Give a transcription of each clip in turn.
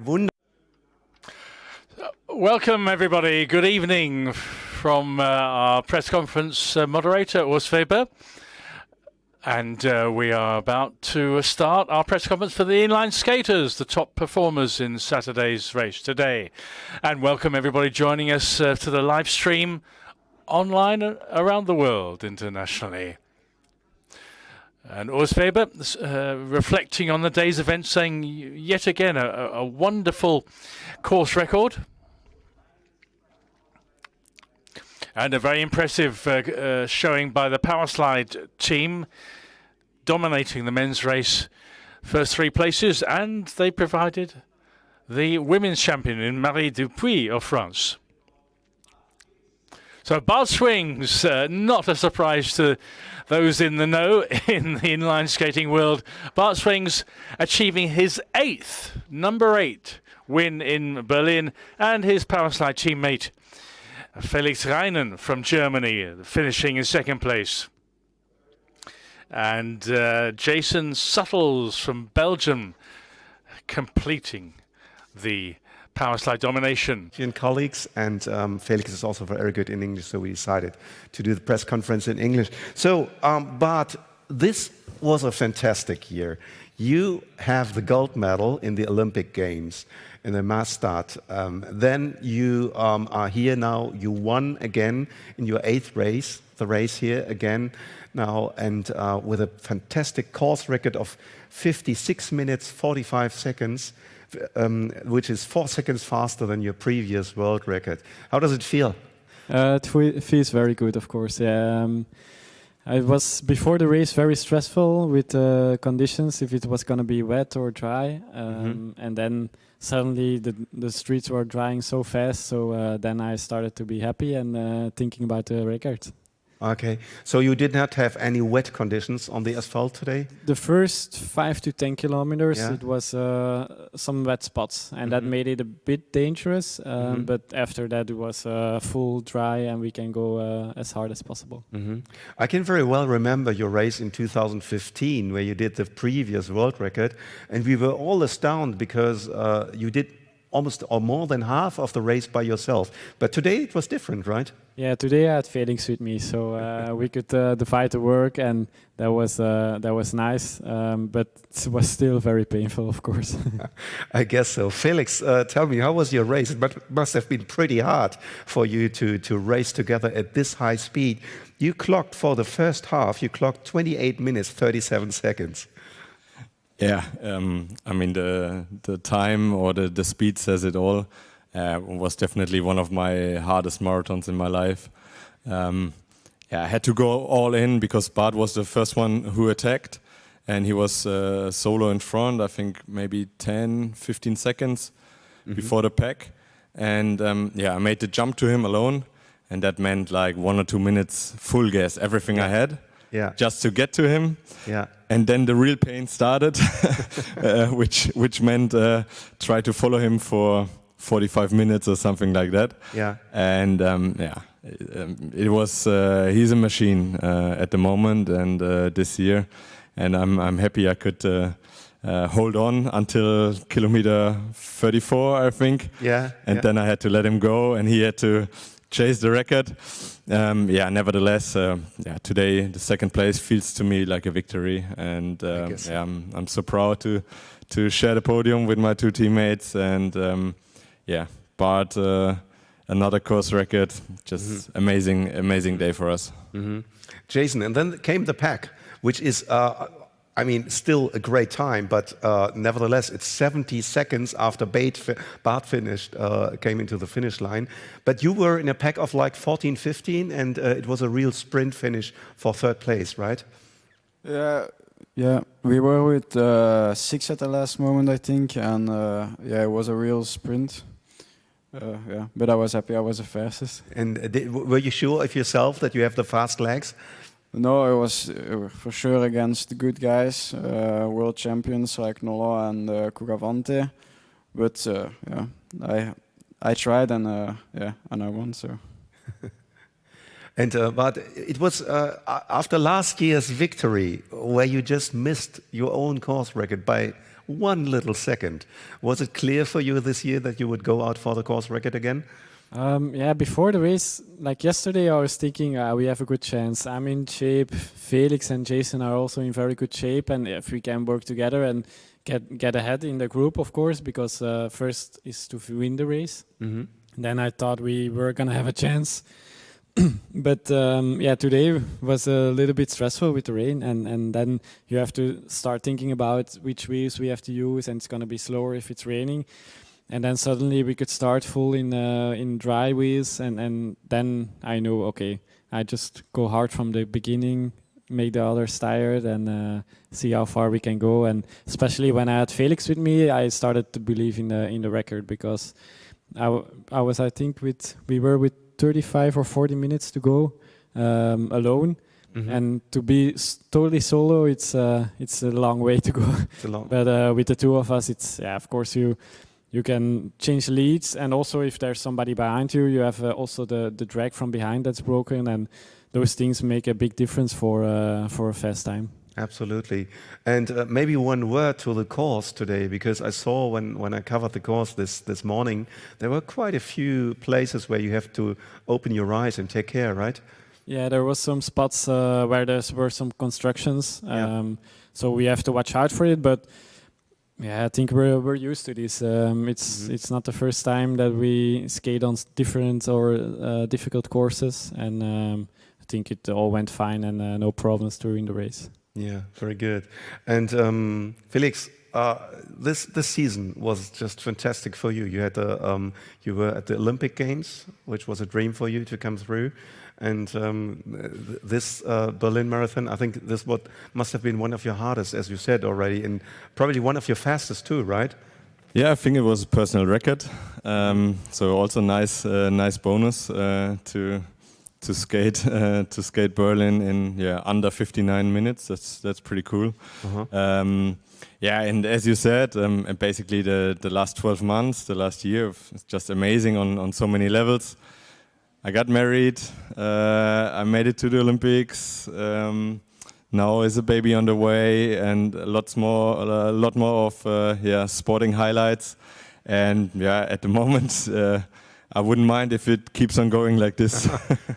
Wunder. Welcome, everybody. Good evening from our press conference moderator, Urs Weber. And we are about to start our press conference for the inline skaters, the top performers in Saturday's race today. And welcome, everybody, joining us to the live stream online around the world internationally. And Urs Weber reflecting on the day's event, saying yet again a wonderful course record. And a very impressive showing by the power slide team, dominating the men's race, first three places, and they provided the women's champion in Marie Dupuis of France. So bar swings, not a surprise to those in the know in the inline skating world. Bart Swings achieving his number 8 win in Berlin, and his power slide teammate Felix Reinen from Germany finishing in second place. And Jason Suttles from Belgium completing the power slide domination. Colleagues, and Felix is also very good in English, so we decided to do the press conference in English. So, Bart, this was a fantastic year. You have the gold medal in the Olympic Games in the mass start. Then you are here now. You won again in your 8th race, the race here again now, and with a fantastic course record of 56 minutes, 45 seconds. Which is 4 seconds faster than your previous world record. How does it feel? It feels very good, of course. Yeah. I was, before the race, very stressful with conditions, if it was going to be wet or dry. And then suddenly the streets were drying so fast, so then I started to be happy and thinking about the record. Okay, so you did not have any wet conditions on the asphalt today? The first 5 to 10 kilometers, it was some wet spots, and that made it a bit dangerous. But after that, it was full dry, and we can go as hard as possible. I can very well remember your race in 2015, where you did the previous world record, and we were all astounded because you did almost or more than half of the race by yourself. But today it was different, right? Yeah, today I had Felix with me, so we could divide the work, and that was nice. But it was still very painful, of course. I guess so. Felix, tell me, how was your race? It must have been pretty hard for you to race together at this high speed. You clocked for the first half. You clocked 28 minutes 37 seconds. Yeah, I mean the time or the speed says it all. Was definitely one of my hardest marathons in my life. Yeah, I had to go all in because Bart was the first one who attacked, and he was solo in front. I think maybe 10-15 seconds before the pack, and yeah, I made the jump to him alone, and that meant like 1 or 2 minutes full gas, everything I had. Yeah. Just to get to him. Yeah. And then the real pain started, which meant try to follow him for 45 minutes or something like that. Yeah. And yeah, it was he's a machine at the moment and this year, and I'm happy I could hold on until kilometer 34, I think. Yeah. And then I had to let him go, and he had to chase the record. Yeah, nevertheless, yeah, today the second place feels to me like a victory, and yeah, I'm so proud to share the podium with my 2 teammates, and yeah, Bart, another course record, just amazing day for us. Jason, and then came the pack, which is I mean, still a great time, but nevertheless, it's 70 seconds after Bart finished, came into the finish line. But you were in a pack of like 14, 15, and it was a real sprint finish for 3rd place, right? Yeah, we were with 6 at the last moment, I think, and yeah, it was a real sprint. Yeah, but I was happy I was the fastest. And were you sure of yourself that you have the fast legs? No, it was for sure against the good guys, world champions like Nola and Kugavante. But yeah, I tried, and yeah, and I won. So And but it was after last year's victory, where you just missed your own course record by 1 little second. Was it clear for you this year that you would go out for the course record again? Yeah, before the race, like yesterday, I was thinking we have a good chance. I'm in shape. Felix and Jason are also in very good shape, and if we can work together and get ahead in the group, of course, because first is to win the race. Then I thought we were gonna have a chance. But yeah, today was a little bit stressful with the rain, and then you have to start thinking about which wheels we have to use, and it's gonna be slower if it's raining. And then suddenly we could start full in dry wheels, and then I know, okay, I just go hard from the beginning, make the others tired, and see how far we can go. And especially when I had Felix with me, I started to believe in the record, because I think we were with 35 or 40 minutes to go alone. And to be totally solo, it's a long way to go. But with the two of us, it's of course you can change leads, and also if there's somebody behind you, you have also the drag from behind that's broken, and those things make a big difference for a fast time. Absolutely. And maybe one word to the course today, because I saw when I covered the course this morning, there were quite a few places where you have to open your eyes and take care, right? Yeah, there was some spots where there were some constructions, so we have to watch out for it. But yeah, I think we're used to this. It's not the first time that we skate on different or difficult courses, and I think it all went fine, and no problems during the race. Yeah, very good. And Felix, this season was just fantastic for you. You had you were at the Olympic Games, which was a dream for you to come through. And this Berlin Marathon, I think this must have been one of your hardest, as you said already, and probably one of your fastest too, right? Yeah, I think it was a personal record. So also nice bonus to skate Berlin in under 59 minutes. That's pretty cool. Yeah, and as you said, basically the last 12 months, the last year, it's just amazing on so many levels. I got married. I made it to the Olympics. Now is a baby on the way, and a lot more of sporting highlights. And yeah, at the moment, I wouldn't mind if it keeps on going like this.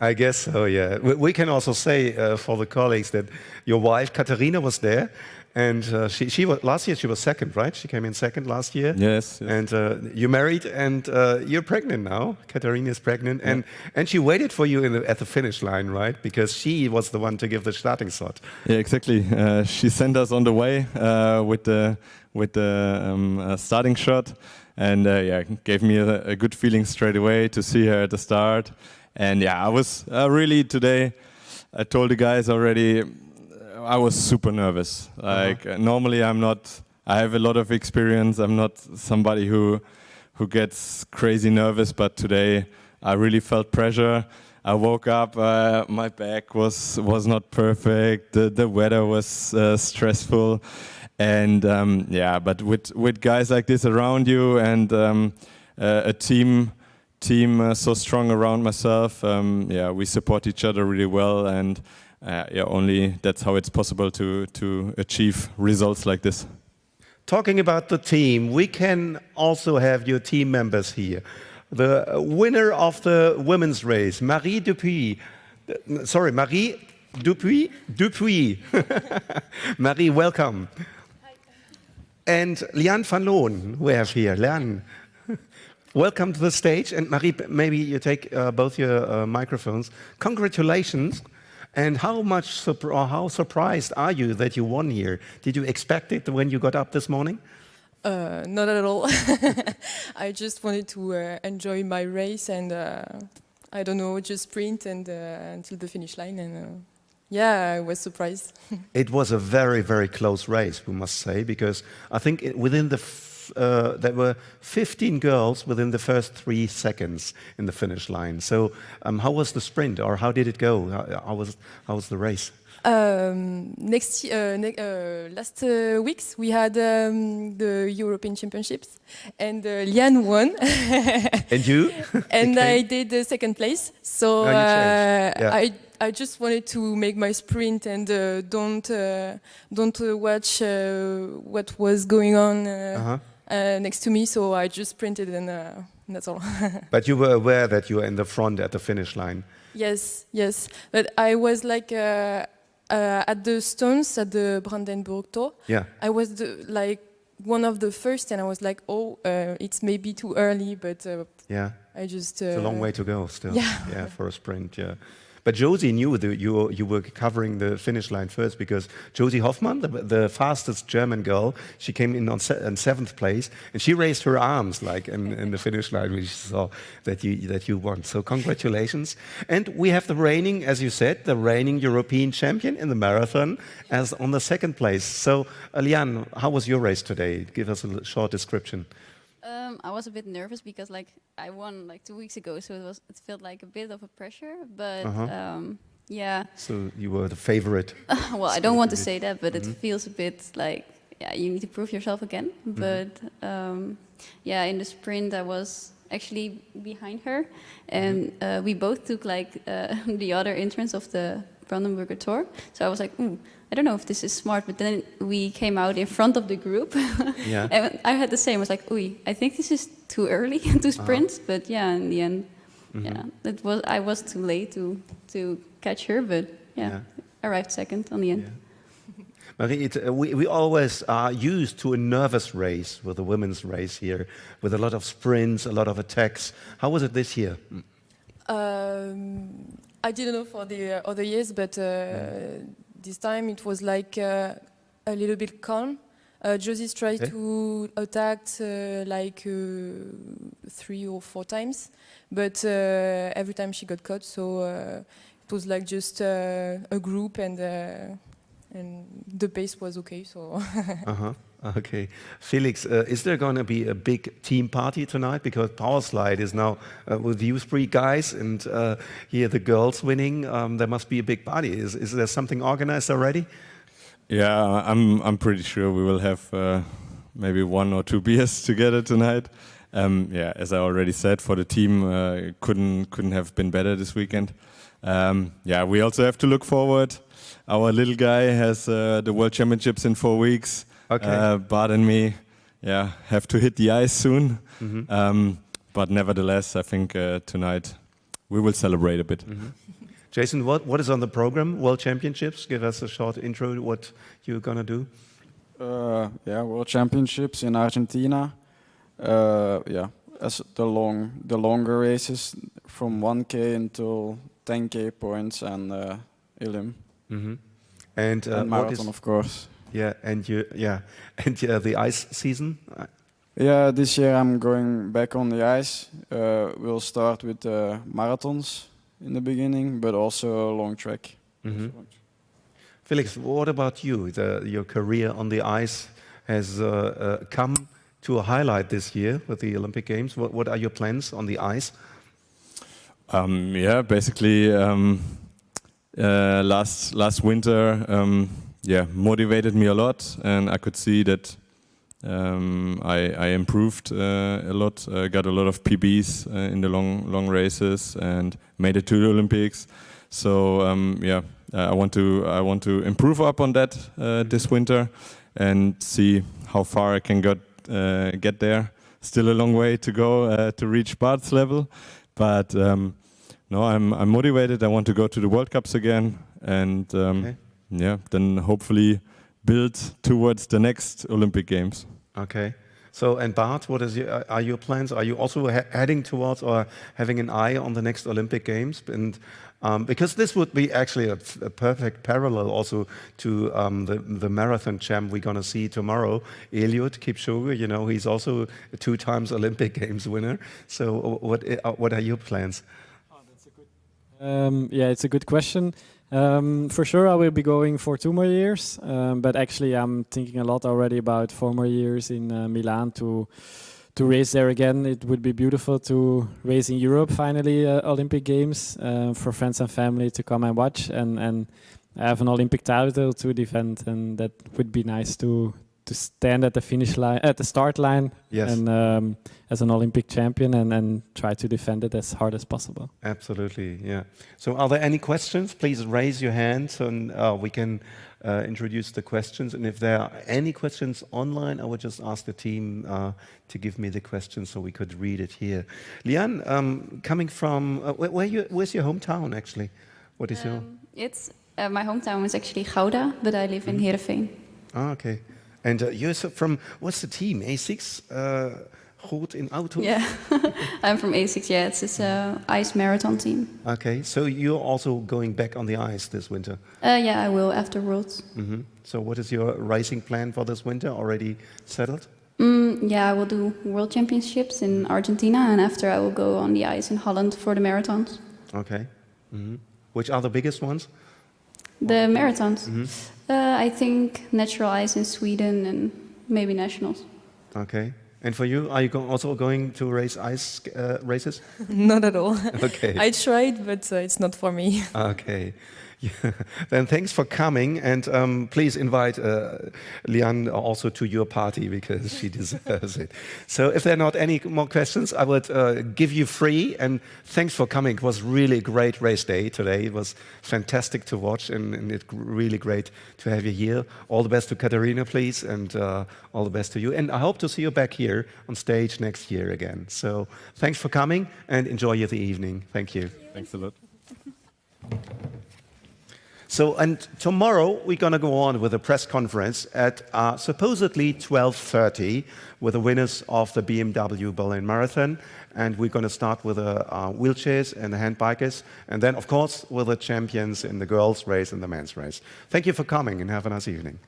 I guess so. Yeah, we can also say for the colleagues that your wife Katharina was there. And she was last year. She was second, right? She came in second last year. Yes. And you married, and you're pregnant now. Katharina is pregnant, and she waited for you at the finish line, right? Because she was the one to give the starting shot. Yeah, exactly. She sent us on the way with the starting shot, and gave me a good feeling straight away to see her at the start. And yeah, I was really today. I told the guys already. I was super nervous. Normally I'm not. I have a lot of experience. I'm not somebody who gets crazy nervous. But today I really felt pressure. I woke up. My back was not perfect. The weather was stressful, and But with guys like this around you, and a team so strong around myself. We support each other really well, and. Only that's how it's possible to achieve results like this. Talking about the team, we can also have your team members here. The winner of the women's race, Marie Dupuis. Dupuis. Marie, welcome. Hi. And Lian van Loon, we have here. Lian, welcome to the stage. And Marie, maybe you take both your microphones. Congratulations. And how surprised are you that you won here? Did you expect it when you got up this morning? Not at all. I just wanted to enjoy my race and I don't know, just sprint and until the finish line. And I was surprised. It was a very, very close race, we must say, because I think within the there were 15 girls within the first 3 seconds in the finish line. So how was the sprint, or how did it go? How was the race? Last weeks we had the European Championships, and Liane won. And you? And Okay. I did the second place. So No, you changed. Yeah. I just wanted to make my sprint and don't watch what was going on next to me. So I just sprinted, and that's all. But you were aware that you were in the front at the finish line. Yes, yes. But I was like at the stones at the Brandenburg Tor. Yeah. I was like one of the first, and I was like, oh, it's maybe too early, but Yeah. I just. It's a long way to go still. Yeah. For a sprint. Yeah. But Josie knew that you were covering the finish line first, because Josie Hoffmann, the fastest German girl, she came in on 7th place, and she raised her arms like in the finish line when she saw that you won. So congratulations! And we have the reigning, as you said, the reigning European champion in the marathon as on the 2nd place. So Liane, how was your race today? Give us a short description. I was a bit nervous because I won 2 weeks ago, so it felt like a bit of a pressure. But yeah. So you were the favorite. Well, I don't want to say that, but it feels a bit like you need to prove yourself again. But yeah, in the sprint I was actually behind her, and we both took the other entrance of the Brandenburger Tor. So I was like, I don't know if this is smart, but then we came out in front of the group. Yeah. And I had the same. I was like, I think this is too early to sprint. But yeah, in the end, I was too late to catch her, but yeah. Arrived second on the end. Yeah. Marie, we always are used to a nervous race with the women's race here, with a lot of sprints, a lot of attacks. How was it this year? I didn't know for the other years, but this time it was like a little bit calm. Josie's tried to attack 3 or 4 times, but every time she got caught. So it was like just a group, and the pace was okay. So. Okay. Felix, is there going to be a big team party tonight? Because Powerslide is now with you 3 guys, and here the girls winning. There must be a big party. Is there something organized already? Yeah, I'm pretty sure we will have maybe 1 or 2 beers together tonight. Yeah, as I already said, for the team, couldn't have been better this weekend. Yeah, we also have to look forward. Our little guy has the World Championships in 4 weeks. Okay. Bart and me, have to hit the ice soon. But nevertheless, I think tonight we will celebrate a bit. Jason, what is on the program? World Championships. Give us a short intro to what you're gonna do. World Championships in Argentina. As the longer races from 1K until 10K points, and Elim. And marathon, of course. Yeah, and the ice season. Yeah, this year I'm going back on the ice. We'll start with marathons in the beginning, but also long track. Felix, what about you? Your career on the ice has come to a highlight this year with the Olympic Games. What are your plans on the ice? Yeah, basically last winter, motivated me a lot, and I could see that I improved a lot. Got a lot of PBs in the long races and made it to the Olympics. So I want to improve up on that this winter and see how far I can get there. Still a long way to go to reach Bart's level, but no, I'm motivated. I want to go to the World Cups again, and then hopefully build towards the next Olympic Games. Okay. So, and Bart, what are your plans? Are you also heading towards or having an eye on the next Olympic Games? And because this would be actually a perfect parallel also to the marathon champ we're going to see tomorrow, Eliud Kipchoge. You know, he's also a 2 times Olympic Games winner. So, what are your plans? Yeah, it's a good question. For sure, I will be going for 2 more years, but actually, I'm thinking a lot already about 4 more years in Milan to race there again. It would be beautiful to race in Europe finally, Olympic Games, for friends and family to come and watch, and have an Olympic title to defend, and that would be nice to stand at the finish line, at the start line, Yes. and as an Olympic champion, and try to defend it as hard as possible. Absolutely, yeah. So are there any questions? Please raise your hands and we can introduce the questions. And if there are any questions online, I would just ask the team to give me the questions so we could read it here. Lian, coming from, where's your hometown actually? What is your? It's my hometown is actually Gouda, but I live in Heerenveen. Ah, okay. And you're from, what's the team? A6? Goed in Auto? Yeah, I'm from A6. Yeah, it's this ice marathon team. Okay, so you're also going back on the ice this winter? Yeah, I will after Worlds. So what is your racing plan for this winter? Already settled? Yeah, I will do World Championships in Argentina, and after I will go on the ice in Holland for the marathons. Okay. Which are the biggest ones? The marathons. I think natural ice in Sweden and maybe nationals. Okay. And for you, are you also going to race ice races? Not at all. Okay. I tried, but it's not for me. Okay. Yeah. Then thanks for coming, and please invite Lian also to your party because she deserves it. So if there are not any more questions, I would give you free, and thanks for coming. It was really a great race day today. It was fantastic to watch, and it's really great to have you here. All the best to Katarina, please, and all the best to you. And I hope to see you back here on stage next year again. So thanks for coming, and enjoy the evening. Thank you. Thanks a lot. So, and tomorrow we're going to go on with a press conference at supposedly 12:30 with the winners of the BMW Berlin Marathon. And we're going to start with the wheelchairs and the handbikers. And then, of course, with the champions in the girls' race and the men's race. Thank you for coming and have a nice evening.